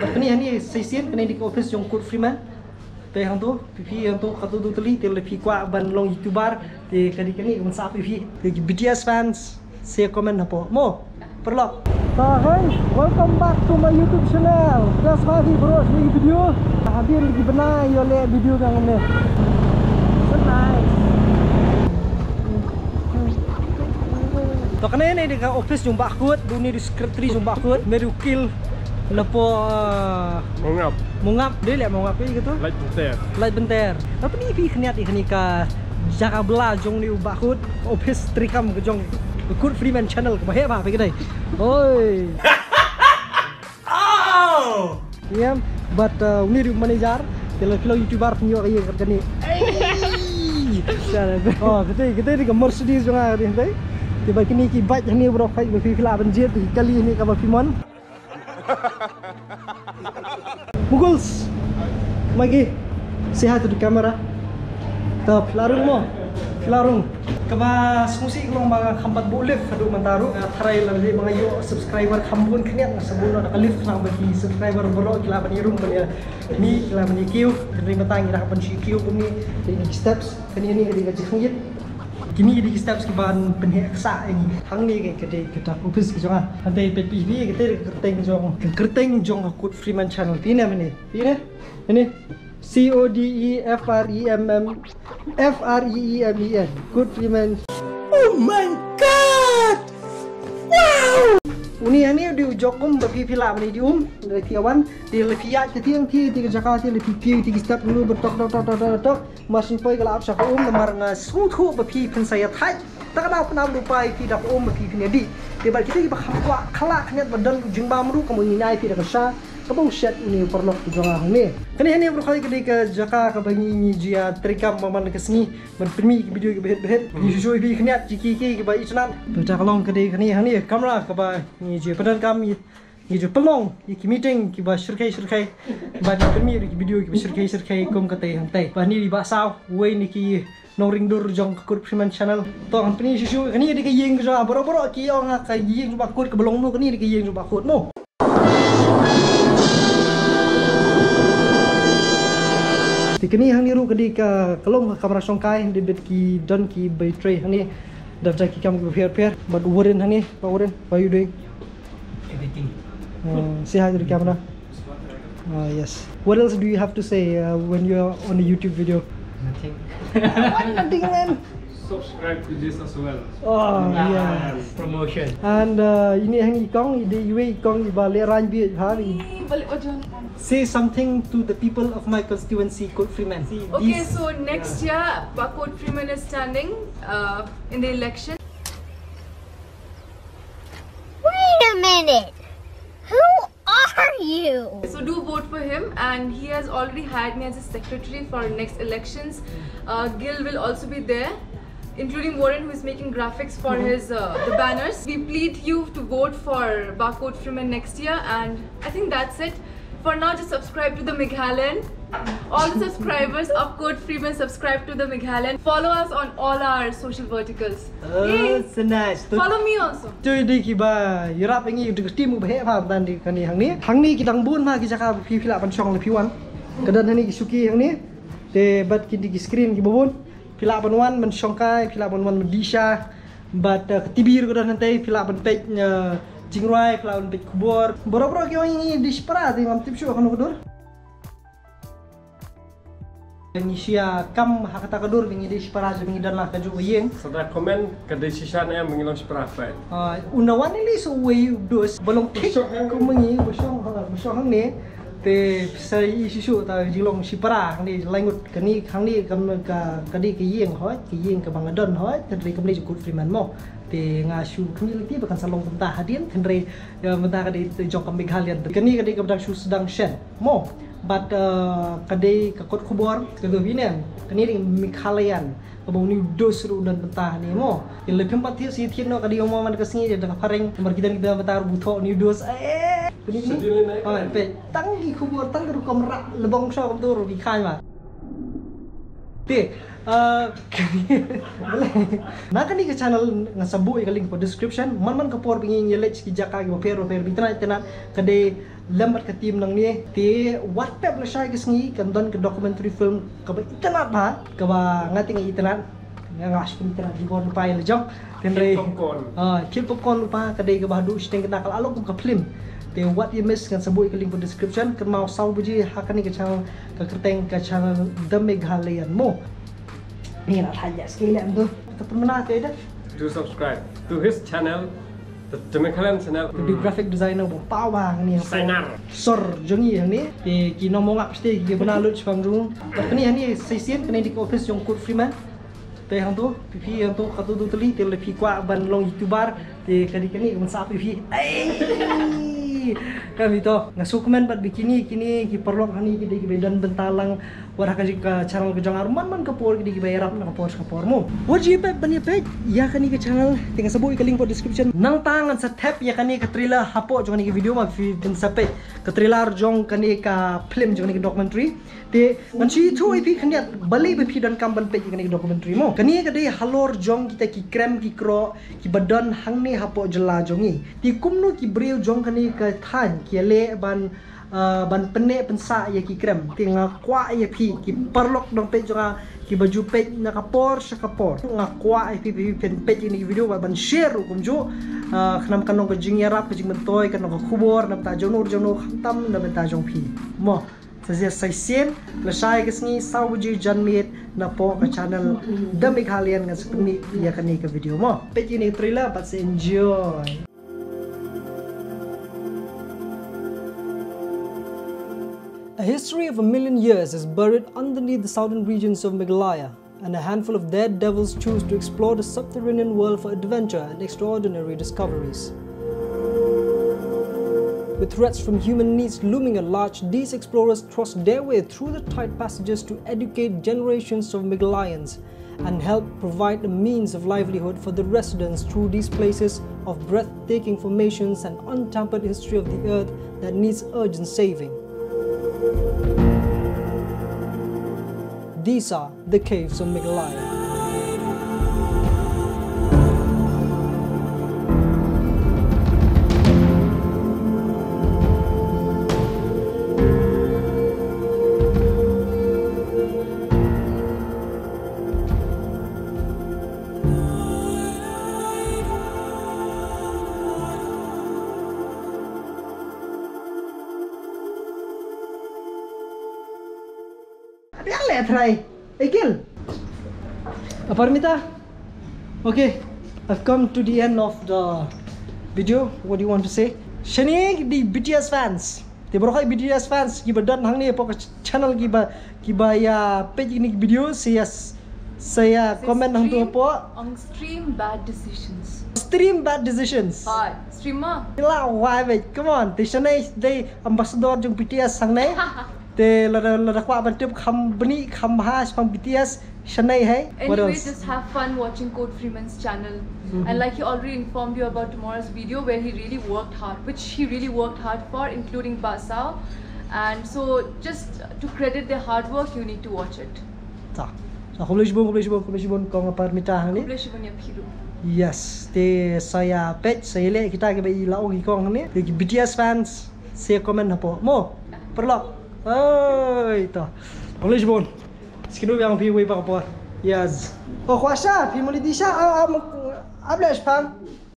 Ini seisian kena di office yang Kurt Freeman. Teh hang tu, pipi hang tu katu tu teli, teh lebih kuat ban long YouTuber, teh kani mensap pipi. Teh BTS fans, saya komen apa? Mo, perlu. Hai, welcome back to my YouTube channel. Just lagi bro, ini video. Hadir lagi benar yo le video yang ini. So nice. To kena ni dekat office jumpa akut, dunia di secretary jumpa akut, merukil. Lepo mengap dia lihat mengap gitu light bentar tapi ni pi khniat ikhni ka jaga bela jong ni ubah khut office trikam ke jong Kurt Freeman channel ke bahaya apa kedai oi oh yeah but ni manager kalau kilo youtuber punya kayak kat ni oh kita di Mercedes jong ada ni tiba kini ki bike ni bro kai be fila banjir kali ni ka ba Fimon Muguls, magi, say hi to the camera. Top, larung mo, larung. Kaba sumusi ko mga kampat bulif, hadu mantaro. Taray lang di mga yo subscriber kambun kanya na sabuno nakalif na bagi subscriber bro kilaban irung kanya. Mi kilaban ni Q, dari matang ina kapan si Q kumi dari steps kanya ni kadi kajikngit. Kini di steps kiban penheksa ini hang ni ke kita office ke jonga ante PPV kita kerteng jong Kurt Freeman channel pina ini CODEFREMEN Kurt Freeman. Oh my god, wow. Uni di jokom bagi film ni dium dari tiawan di lepiat ke tiang tiga Jakarta lebih piu tiga step dulu bertok masin poi kalau absa ko lemar nga sutu bagi pensaya thai tak ada pernah lupa pi dak bagi penedi tiba kita iba khwa khala khnet badan jingba mru kamu inai pi dak sha kabung shet ni perlu jonga ni kani bro kali ke Jakarta ke bagi ni jia trikam maman ke sini berpemi video ke behet ni show pi khnet jiki ke ba itnan ta kalong ke kani kamera ke ba ni jia padan kam ni जो pelong ki meeting ki ba shirkai ba ni permi ki video ki shirkai kom kate hantai ba ni ba saw we ni ki no ring dur jong Kurt Freeman channel to ang pini shu kani di ka yeng jo boro ki ong ka yeng ba Kurt ke belong no kani di ka yeng ba Kurt mo di kani hang ni ru kadi ka kalong kamera songkai di bet ki don ki betray hani daftar ki kam ki fair but Warren hani ba Warren what you doing editing. Say hi to the camera. Yes. What else do you have to say when you're on a YouTube video? Nothing. What nothing, man? Subscribe to this as well. Oh, yes. Promotion. And ini hang ikong di iwe ikong ibale ranbi hari. Say something to the people of my constituency, Kurt Freeman. Okay, so next year, Kurt Freeman is standing in the election. Wait a minute. Who are you? So do vote for him, and he has already hired me as his secretary for next elections. Gil will also be there, including Warren, who is making graphics for his the banners. We plead you to vote for Kurt Freeman next year, and I think that's it. For now, just subscribe to the Meghalayan. All the subscribers of Kurt Freeman subscribe to the Meghalayan. Follow us on all our social verticals. Oh, so nice. Follow me also. Chơi đi kì bà, yurap ini được tim ube apa dan di kani hang ni kita bun ma kita cakap pila pancong lebih wan. Kedan hani suki hang ni, de bat kini di screen ki bun. Pila panwan mencongkai, pila panwan mendisha, bat ketibir kedan nanti pila panpek jingrai, pila panpek kubur. Boro-boro ki ini di separa di mam tip show kan kudur. Inisia kam hakata kadur bingi di separa bingi dan lah kaju yeng. Sada komen kada sisyan yang mengilong seperafat. Unawan ini suwe dos belum tik kumengi besong hang ni te sai isu ta jilong separa hang ni langut kani hang ni kam ka kadi ke yeng hoi ke yeng ke bangadon hoi tadi kam ni Kurt Freeman mo te ngasu kami lagi bahkan salong tentah hadian kendri mentah kadi jong kam Meghalayan kani kadi kam sedang shen mo but kadai kakot kubor kegawinen kani ring Meghalayan kabau ni dosru dan pentah ni mo yang lebih empat tiap si tiap no kadai omong man kesini dia dengan pareng nomor kita betar buto ni dos kani ni pe tanggi kubor tanggi rukam rak lebong syau kam tu rugi kai ma te nah kan ke channel ngasabu link po description man kapor pingin yelech ki jaka ki per bitna tenat kade lembat ke tim nang ni te Wattpad na siya kisngi kan don ke documentary film ka ba internet ba ka ba ngati ng internet ngas internet di bon pa ile jong ten re kill popcorn pa ka dei ka ba du steng ka kal alok ka film te what you miss kan sabui ke link di description kan mau sau buji hakani ke channel ka kerteng ka channel The Meghalayan mo ni na thaya sekalian tu terpemana ke dah Do subscribe to his channel, the Meghalayan channel. Di graphic designer bo pawang ni Designer. Sor jongi yang ni te ki nomong up ste ki benalut spam rung ni hani season kena di office jong Kurt Freeman te hang tu pipi yang tu katu tu teli te lepi kwa ban long youtuber te kani kan sa pipi kan itu ngasu komen bat bikini kini ki perlok hani ki di bedan bentalang warah ka channel ke jong arman man ka por ki di bayarap na ka por mo waji pe bani pe ya kani ke channel tinggal sebut ke link po description nang tangan sa tap ya kani ke trailer hapo jong ni ke video ma film sape ke trailer jong kani ka film jong ni ke documentary te manchi tu ipi khaniat bali be dan kamban pe kani ke documentary mo kani ke dei halor jong kita ki krem ki kro ki badan hang ni hapo jela jongi ti kumnu ki breu jong kani ke than ki le ban pene pensa ya ki krem tinga kwa ya pi ki perlok dong pe jonga ki baju pe na kapor sa kapor nga kwa pi pen pe ni video ban share kum jo khnam kanong ka jing yarap ka jing mentoy kanong ka khubor nam ta jonur khamtam na ben ta jong pi mo sa sen la sai ka sngi sau ji janmit na po ka channel The Meghalayan nga skni ya kani ka video mo pe ni trailer but enjoy. A history of 1,000,000 years is buried underneath the southern regions of Meghalaya, and a handful of daredevils choose to explore the subterranean world for adventure and extraordinary discoveries. With threats from human needs looming at large, these explorers thrust their way through the tight passages to educate generations of Meghalayans and help provide a means of livelihood for the residents through these places of breathtaking formations and untampered history of the earth that needs urgent saving. These are the caves of Meghalaya. Ada try. Gil. Aparmita. Okay, I've come to the end of the video. What do you want to say? Shani di BTS fans. Te brokai BTS fans ki badan hang ni po channel ki ba ya page ni video saya comment hang tu po on Stream Bad Decisions. Stream Bad Decisions. Hi, streamer. Ila why wait, come on. Te Shani they ambassador jong BTS hang nei. Te la kwa ban tip kham bani kham has from BTS Shanai hai. Anyway, just have fun watching Kurt Freeman's channel. And like he already informed you about tomorrow's video where he really worked hard, which he really worked hard for, including Basao. And so just to credit their hard work, you need to watch it. So kublishbon kong Aparmita hang ni. Yes, te saya page saya le kita ke bai lao ki kong ni. Te BTS fans saya comment hapo. Mo perlok. Oi, to. English bon. Skinu yang pi wei pa ko. Yes. Oh, khwasha, pi mo li di sha. Abla spam.